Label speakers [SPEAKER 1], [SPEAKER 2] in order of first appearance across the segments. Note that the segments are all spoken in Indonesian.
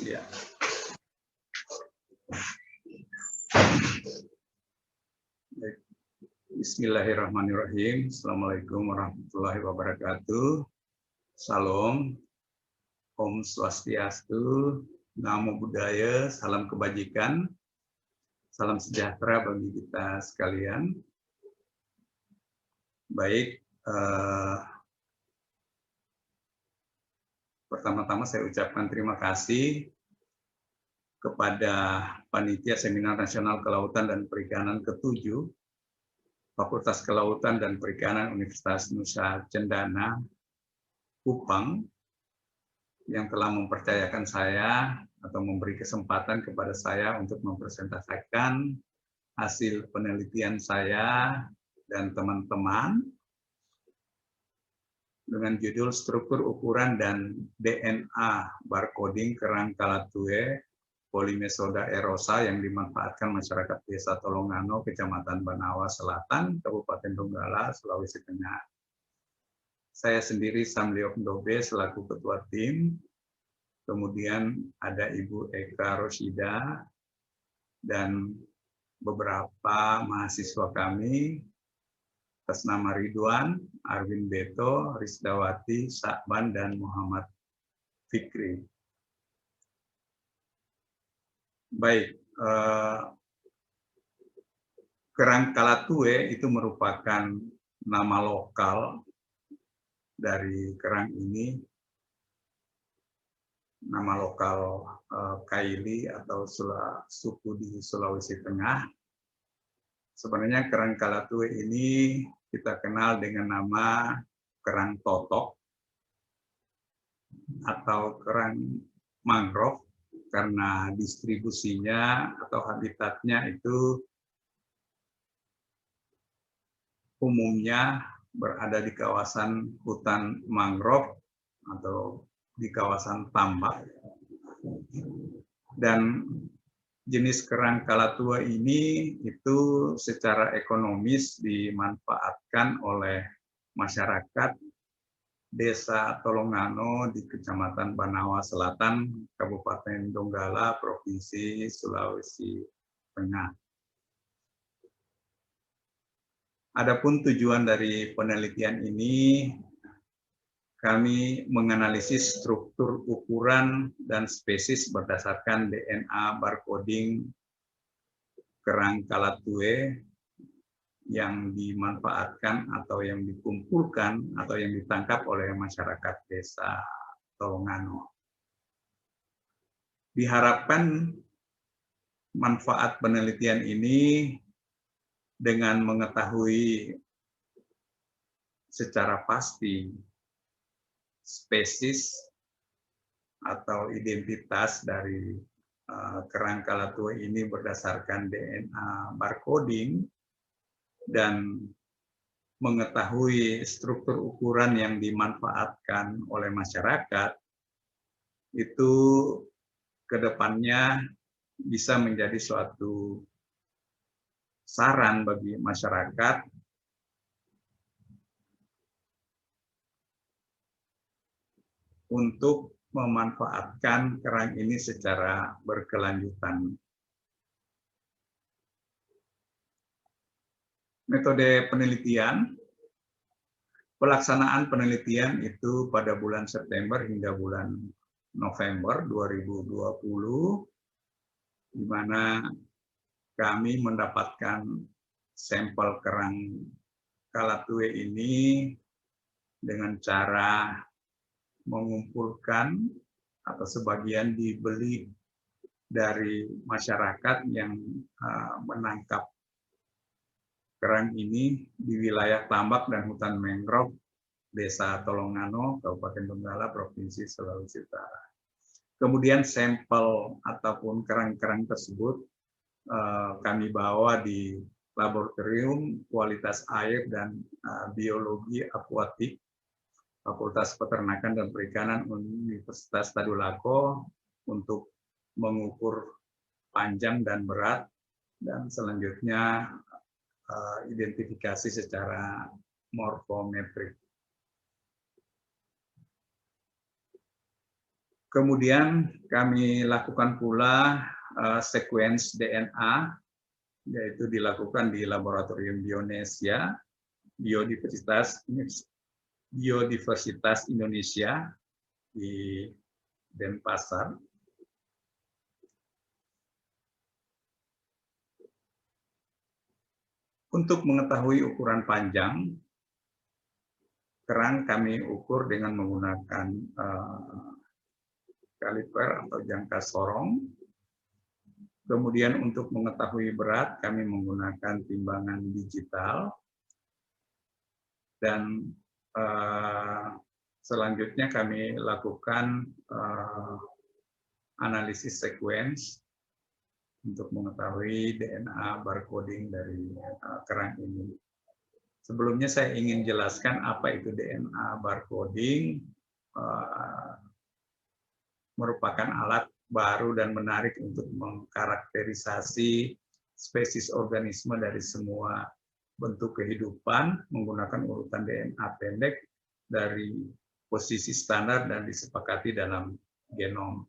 [SPEAKER 1] Ya. Bismillahirrahmanirrahim. Assalamualaikum warahmatullahi wabarakatuh. Salam, Om Swastiastu, Namo Buddhaya, salam kebajikan, salam sejahtera bagi kita sekalian. Baik, pertama-tama saya ucapkan terima kasih kepada Panitia Seminar Nasional Kelautan dan Perikanan ke-7, Fakultas Kelautan dan Perikanan Universitas Nusa Cendana, Kupang, yang telah mempercayakan saya atau memberi kesempatan kepada saya untuk mempresentasikan hasil penelitian saya dan teman-teman dengan judul Struktur Ukuran dan DNA Barcoding Kerang Kalatue Polymesoda erosa yang dimanfaatkan masyarakat Desa Tolongano, Kecamatan Banawa Selatan, Kabupaten Donggala, Sulawesi Tengah. Saya sendiri Samliok Ndobe selaku ketua tim, kemudian ada Ibu Eka Roshida dan beberapa mahasiswa kami atas nama Ridwan, Arwin Beto, Risdawati, Sakban, dan Muhammad Fikri. Baik, Kerang Kalatue itu merupakan nama lokal dari kerang ini, nama lokal Kaili atau suku di Sulawesi Tengah. Sebenarnya kerang Kalatue ini kita kenal dengan nama kerang totok atau kerang mangrove karena distribusinya atau habitatnya itu umumnya berada di kawasan hutan mangrove atau di kawasan tambak. Dan jenis kerang Kalatue ini itu secara ekonomis dimanfaatkan oleh masyarakat Desa Tolongano di Kecamatan Banawa Selatan, Kabupaten Donggala, Provinsi Sulawesi Tengah. Adapun tujuan dari penelitian ini, kami menganalisis struktur ukuran dan spesies berdasarkan DNA barcoding kerang Kalatue yang dimanfaatkan atau yang dikumpulkan atau yang ditangkap oleh masyarakat Desa Tolongano. Diharapkan manfaat penelitian ini dengan mengetahui secara pasti spesies atau identitas dari kerang Kalatue ini berdasarkan DNA barcoding dan mengetahui struktur ukuran yang dimanfaatkan oleh masyarakat, itu kedepannya bisa menjadi suatu saran bagi masyarakat untuk memanfaatkan kerang ini secara berkelanjutan. Metode penelitian, pelaksanaan penelitian itu pada bulan September hingga bulan November 2020, di mana kami mendapatkan sampel kerang Kalatue ini dengan cara mengumpulkan atau sebagian dibeli dari masyarakat yang menangkap kerang ini di wilayah tambak dan hutan mangrove Desa Tolongano, Kabupaten Donggala, Provinsi Sulawesi Utara. Kemudian sampel ataupun kerang-kerang tersebut kami bawa di Laboratorium Kualitas Air dan Biologi Akuatik Fakultas Peternakan dan Perikanan Universitas Tadulako untuk mengukur panjang dan berat, dan selanjutnya identifikasi secara morfometrik. Kemudian kami lakukan pula sequence DNA, yaitu dilakukan di Laboratorium Bionesia, Biodiversitas Indonesia di Denpasar. Untuk mengetahui ukuran panjang, kerang kami ukur dengan menggunakan kaliper atau jangka sorong. Kemudian untuk mengetahui berat, kami menggunakan timbangan digital. Dan selanjutnya kami lakukan analisis sequence untuk mengetahui DNA barcoding dari kerang ini. Sebelumnya saya ingin jelaskan apa itu DNA barcoding. Merupakan alat baru dan menarik untuk mengkarakterisasi spesies organisme dari semua bentuk kehidupan menggunakan urutan DNA pendek dari posisi standar dan disepakati dalam genom.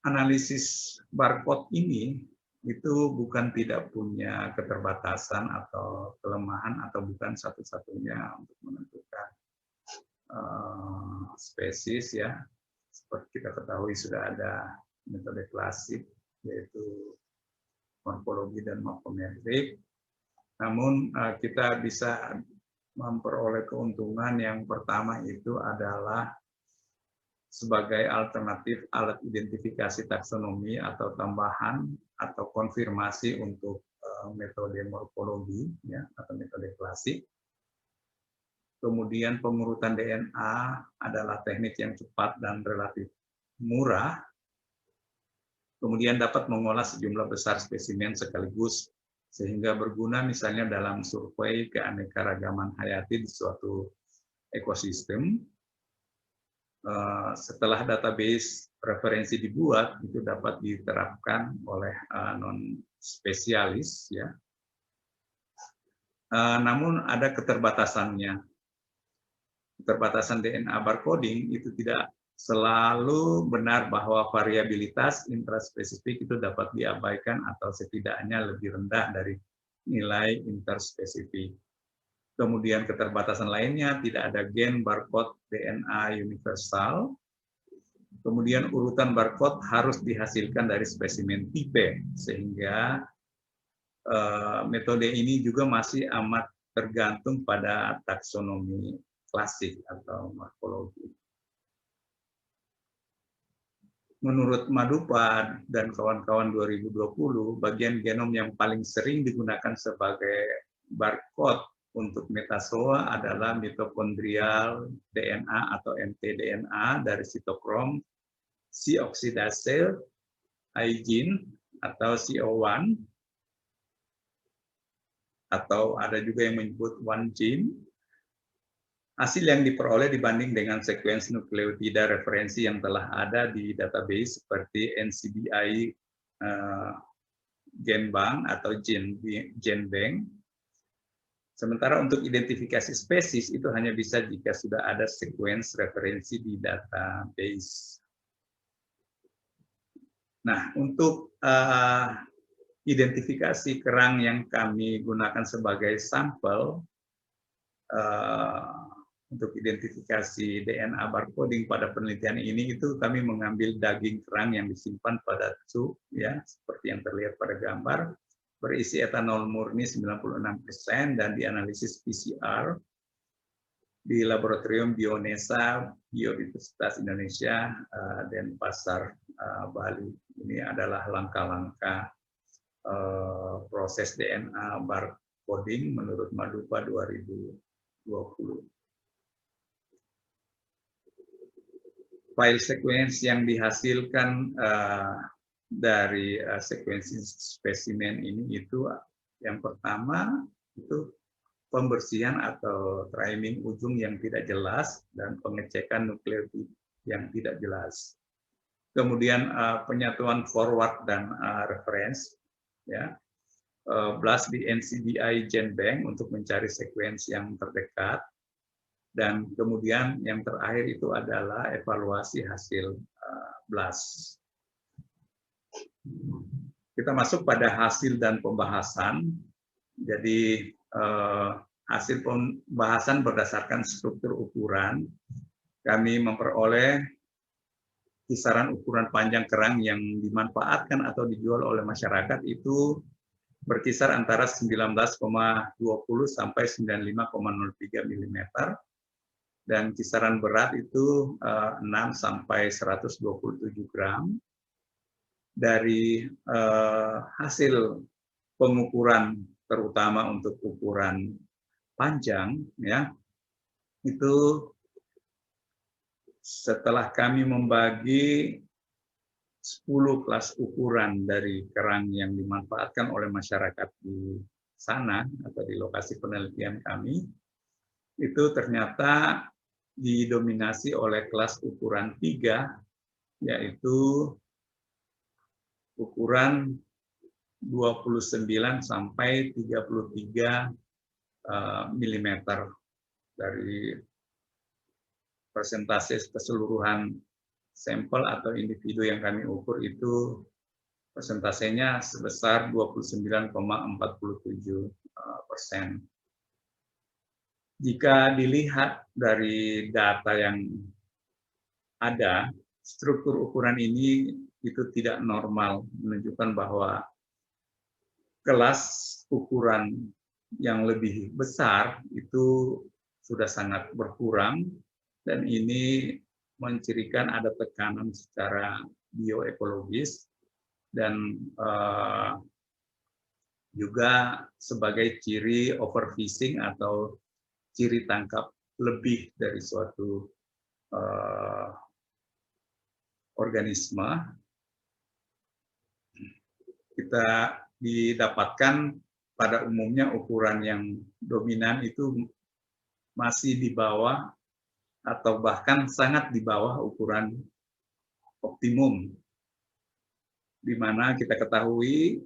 [SPEAKER 1] Analisis barcode ini itu bukan tidak punya keterbatasan atau kelemahan atau bukan satu-satunya untuk menentukan spesies, ya. Seperti kita ketahui sudah ada metode klasik yaitu morfologi dan morfometrik. Namun kita bisa memperoleh keuntungan yang pertama itu adalah sebagai alternatif alat identifikasi taksonomi atau tambahan atau konfirmasi untuk metode morfologi, ya, atau metode klasik. Kemudian pengurutan DNA adalah teknik yang cepat dan relatif murah. Kemudian dapat mengolah sejumlah besar spesimen sekaligus sehingga berguna misalnya dalam survei keanekaragaman hayati di suatu ekosistem. Setelah database referensi dibuat, itu dapat diterapkan oleh non-spesialis, ya. Namun ada keterbatasannya. Keterbatasan DNA barcoding itu tidak selalu benar bahwa variabilitas intraspesifik itu dapat diabaikan atau setidaknya lebih rendah dari nilai interspesifik. Kemudian keterbatasan lainnya, tidak ada gen barcode DNA universal. Kemudian urutan barcode harus dihasilkan dari spesimen tipe, sehingga metode ini juga masih amat tergantung pada taksonomi klasik atau morfologi. Menurut Madhupa dan kawan-kawan 2020, bagian genom yang paling sering digunakan sebagai barcode untuk metazoa adalah mitokondrial DNA atau mtDNA dari sitokrom C oksidase I gene atau CO1, atau ada juga yang menyebut one gene. Hasil yang diperoleh dibanding dengan sekuens nukleotida referensi yang telah ada di database seperti NCBI GenBank atau GenBank. Sementara untuk identifikasi spesies itu hanya bisa jika sudah ada sekuens referensi di database. Nah, untuk identifikasi kerang yang kami gunakan sebagai sampel, untuk identifikasi DNA barcoding pada penelitian ini itu kami mengambil daging kerang yang disimpan pada tube, ya, seperti yang terlihat pada gambar, berisi etanol murni 96% dan dianalisis PCR di Laboratorium Bionesia, Biodiversitas Indonesia, Denpasar, Bali. Ini adalah langkah-langkah proses DNA barcoding menurut Madhupa 2020. File sequence yang dihasilkan dari sequencing spesimen ini itu yang pertama itu pembersihan atau priming ujung yang tidak jelas dan pengecekan nukleotid yang tidak jelas. Kemudian penyatuan forward dan reference, ya. Blast di NCBI GenBank untuk mencari sequence yang terdekat. Dan kemudian yang terakhir itu adalah evaluasi hasil BLAS. Kita masuk pada hasil dan pembahasan. Jadi hasil pembahasan berdasarkan struktur ukuran, kami memperoleh kisaran ukuran panjang kerang yang dimanfaatkan atau dijual oleh masyarakat itu berkisar antara 19,20 sampai 95,03 mm, dan kisaran berat itu 6 sampai 127 gram. Dari hasil pengukuran, terutama untuk ukuran panjang, ya, itu setelah kami membagi 10 kelas ukuran dari kerang yang dimanfaatkan oleh masyarakat di sana atau di lokasi penelitian kami, itu ternyata didominasi oleh kelas ukuran 3, yaitu ukuran 29 sampai 33 mm dari persentase keseluruhan sampel atau individu yang kami ukur itu persentasenya sebesar 29,47%. Jika dilihat dari data yang ada, struktur ukuran ini itu tidak normal, menunjukkan bahwa kelas ukuran yang lebih besar itu sudah sangat berkurang, dan ini mencirikan ada tekanan secara bioekologis dan juga sebagai ciri overfishing atau ciri tangkap lebih dari suatu organisme. Kita didapatkan pada umumnya ukuran yang dominan itu masih di bawah atau bahkan sangat di bawah ukuran optimum, di mana kita ketahui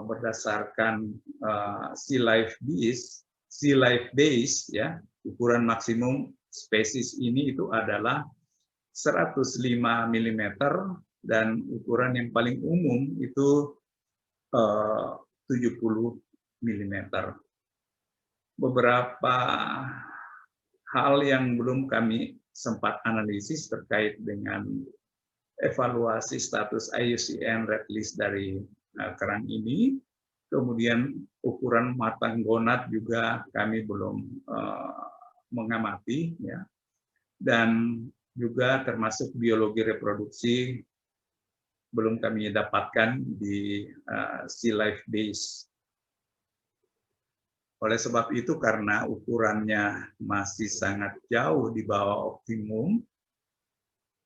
[SPEAKER 1] berdasarkan Sea Life Base, ya, ukuran maksimum spesies ini itu adalah 105 mm, dan ukuran yang paling umum itu 70 mm. Beberapa hal yang belum kami sempat analisis terkait dengan evaluasi status IUCN Red List dari kerang ini, kemudian ukuran matang gonad juga kami belum mengamati, ya, dan juga termasuk biologi reproduksi belum kami dapatkan di Sea Life Base. Oleh sebab itu, karena ukurannya masih sangat jauh di bawah optimum,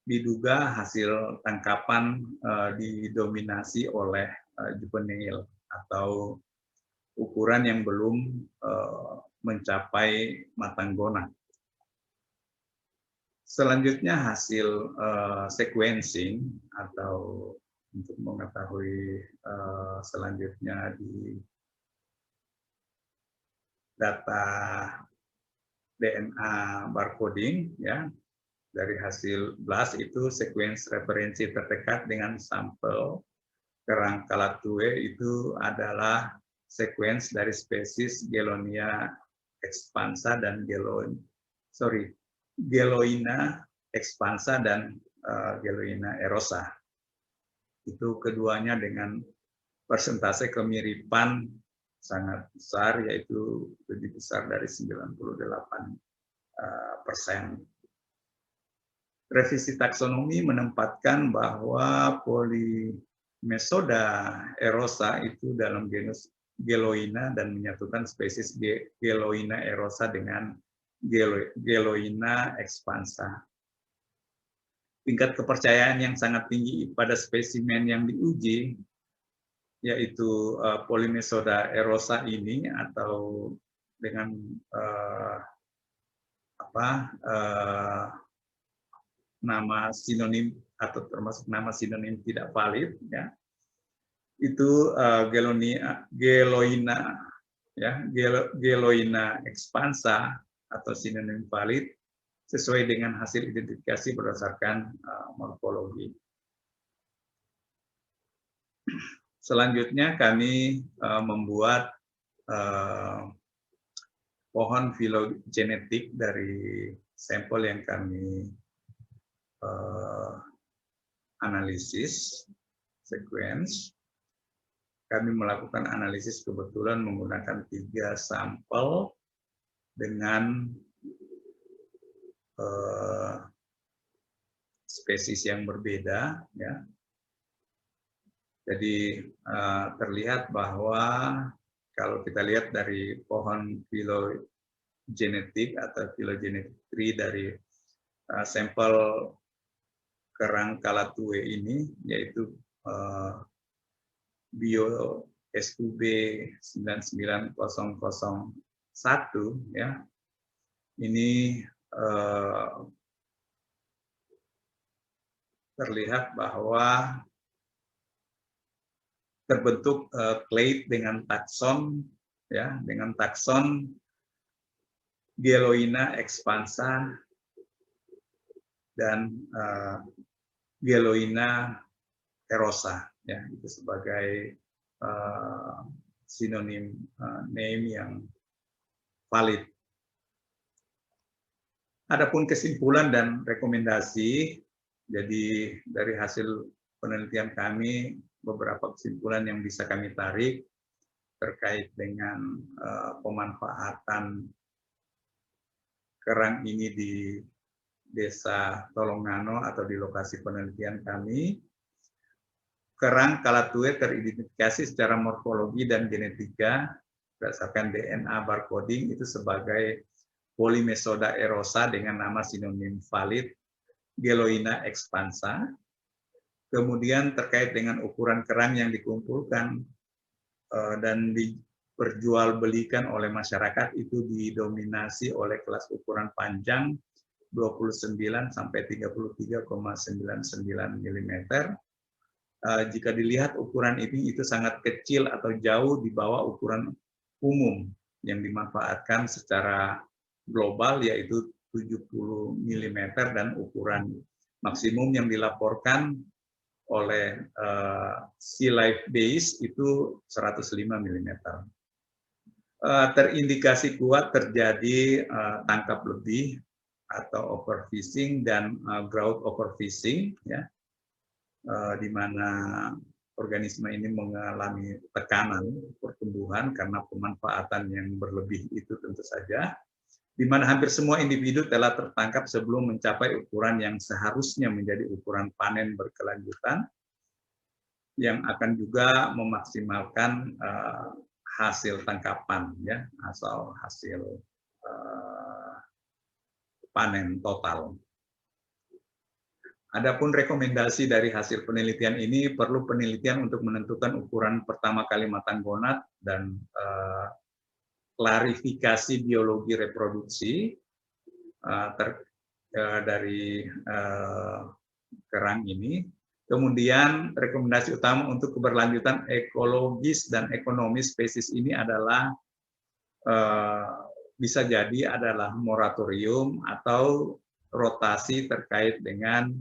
[SPEAKER 1] diduga hasil tangkapan didominasi oleh juvenile atau ukuran yang belum mencapai matang gonad. Selanjutnya hasil sequencing atau untuk mengetahui selanjutnya di data DNA barcoding, ya, dari hasil BLAS itu sequence referensi terdekat dengan sampel kerang kalatue itu adalah sequence dari spesies Gelonia expansa dan Geloina expansa dan Geloina erosa. Itu keduanya dengan persentase kemiripan sangat besar, yaitu lebih besar dari 98%. Revisi taksonomi menempatkan bahwa Polymesoda erosa itu dalam genus Geloina dan menyatukan spesies Geloina erosa dengan Geloina expansa. Tingkat kepercayaan yang sangat tinggi pada spesimen yang diuji, yaitu Polymesoda erosa ini, atau dengan nama sinonim atau termasuk nama sinonim tidak valid, ya, itu Geloina expansa atau sinonim valid sesuai dengan hasil identifikasi berdasarkan morfologi. Selanjutnya kami membuat pohon filogenetik dari sampel yang kami analisis, sequence. Kami melakukan analisis kebetulan menggunakan 3 sampel dengan spesies yang berbeda, ya. Jadi terlihat bahwa kalau kita lihat dari pohon filogenetik atau filogenetic tree dari sampel kerang kalatue ini, yaitu Bio SUB 99001, ya, ini terlihat bahwa terbentuk clade dengan takson, ya, dengan takson Geloina expansa dan Geloina erosa, ya, itu sebagai sinonim name yang valid. Adapun kesimpulan dan rekomendasi, jadi dari hasil penelitian kami beberapa kesimpulan yang bisa kami tarik terkait dengan pemanfaatan kerang ini di Desa Tolongnano atau di lokasi penelitian kami. Kerang kalatue teridentifikasi secara morfologi dan genetika berdasarkan DNA barcoding itu sebagai Polymesoda erosa dengan nama sinonim valid Geloina expansa. Kemudian terkait dengan ukuran kerang yang dikumpulkan dan diperjualbelikan oleh masyarakat itu didominasi oleh kelas ukuran panjang 29 sampai 33,99 mm. Jika dilihat ukuran ini itu sangat kecil atau jauh di bawah ukuran umum yang dimanfaatkan secara global, yaitu 70 mm, dan ukuran maksimum yang dilaporkan oleh Sea Life Base itu 105 mm. Terindikasi kuat terjadi tangkap lebih atau overfishing dan growth overfishing, ya, di mana organisme ini mengalami tekanan pertumbuhan karena pemanfaatan yang berlebih itu tentu saja, di mana hampir semua individu telah tertangkap sebelum mencapai ukuran yang seharusnya menjadi ukuran panen berkelanjutan, yang akan juga memaksimalkan hasil tangkapan, ya, asal hasil panen total. Adapun rekomendasi dari hasil penelitian ini, perlu penelitian untuk menentukan ukuran pertama kali matang gonat dan klarifikasi biologi reproduksi dari kerang ini. Kemudian rekomendasi utama untuk keberlanjutan ekologis dan ekonomis spesies ini adalah bisa jadi adalah moratorium atau rotasi terkait dengan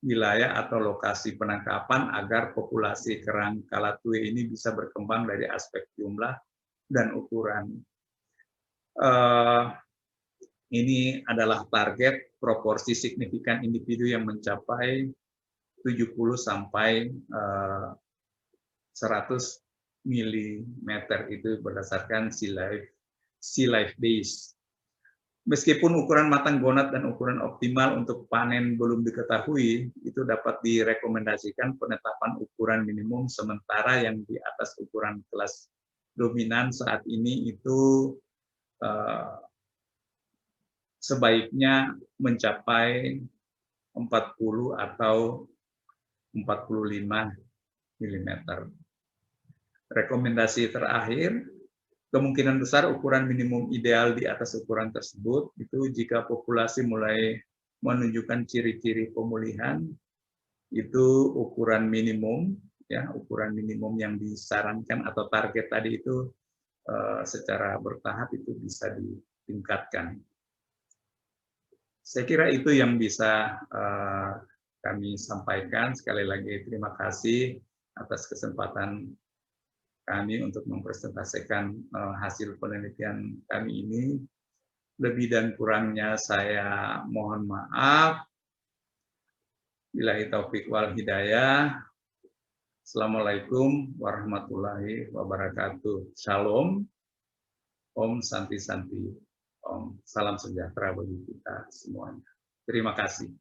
[SPEAKER 1] wilayah atau lokasi penangkapan agar populasi kerang kalatue ini bisa berkembang dari aspek jumlah dan ukuran. Ini adalah target proporsi signifikan individu yang mencapai 70 sampai 100 mm itu berdasarkan Sea Life Base. Meskipun ukuran matang gonat dan ukuran optimal untuk panen belum diketahui, itu dapat direkomendasikan penetapan ukuran minimum sementara yang di atas ukuran kelas dominan saat ini itu sebaiknya mencapai 40 atau 45 mm. Rekomendasi terakhir, kemungkinan besar ukuran minimum ideal di atas ukuran tersebut itu jika populasi mulai menunjukkan ciri-ciri pemulihan, itu ukuran minimum, ya, ukuran minimum yang disarankan atau target tadi itu secara bertahap itu bisa ditingkatkan. Saya kira itu yang bisa kami sampaikan. Sekali lagi terima kasih atas kesempatan kami untuk mempresentasikan hasil penelitian kami ini. Lebih dan kurangnya saya mohon maaf. Billahi taufik wal hidayah. Assalamualaikum warahmatullahi wabarakatuh. Shalom. Om Santi Santi. Om. Salam sejahtera bagi kita semuanya. Terima kasih.